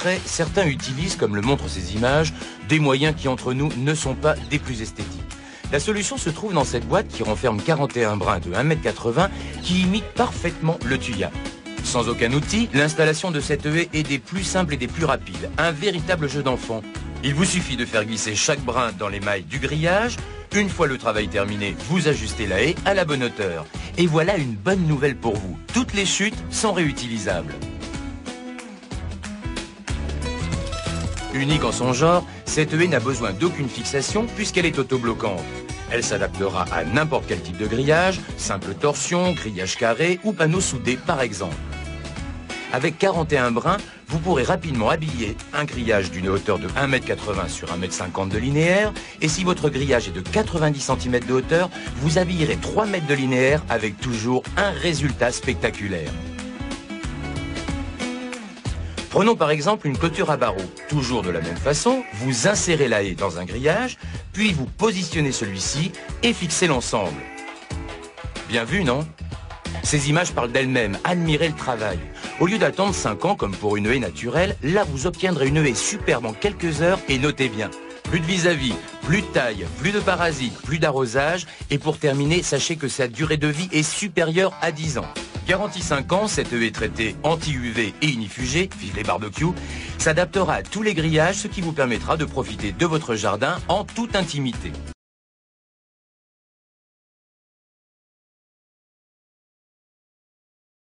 secret, certains utilisent, comme le montrent ces images, des moyens qui entre nous ne sont pas des plus esthétiques. La solution se trouve dans cette boîte qui renferme 41 brins de 1,80 m qui imitent parfaitement le tuyau. Sans aucun outil, l'installation de cette haie est des plus simples et des plus rapides. Un véritable jeu d'enfant. Il vous suffit de faire glisser chaque brin dans les mailles du grillage. Une fois le travail terminé, vous ajustez la haie à la bonne hauteur. Et voilà une bonne nouvelle pour vous. Toutes les chutes sont réutilisables. Unique en son genre, cette haie n'a besoin d'aucune fixation puisqu'elle est autobloquante. Elle s'adaptera à n'importe quel type de grillage, simple torsion, grillage carré ou panneau soudé par exemple. Avec 41 brins, vous pourrez rapidement habiller un grillage d'une hauteur de 1,80 m sur 1,50 m de linéaire. Et si votre grillage est de 90 cm de hauteur, vous habillerez 3 mètres de linéaire avec toujours un résultat spectaculaire. Prenons par exemple une clôture à barreaux. Toujours de la même façon, vous insérez la haie dans un grillage, puis vous positionnez celui-ci et fixez l'ensemble. Bien vu, non? Ces images parlent d'elles-mêmes, admirez le travail. Au lieu d'attendre 5 ans comme pour une haie naturelle, là vous obtiendrez une haie superbe en quelques heures et notez bien. Plus de vis-à-vis, plus de taille, plus de parasites, plus d'arrosage. Et pour terminer, sachez que sa durée de vie est supérieure à 10 ans. Garantie 5 ans, cette haie traitée anti-UV et inifugée, vive les barbecues, s'adaptera à tous les grillages, ce qui vous permettra de profiter de votre jardin en toute intimité.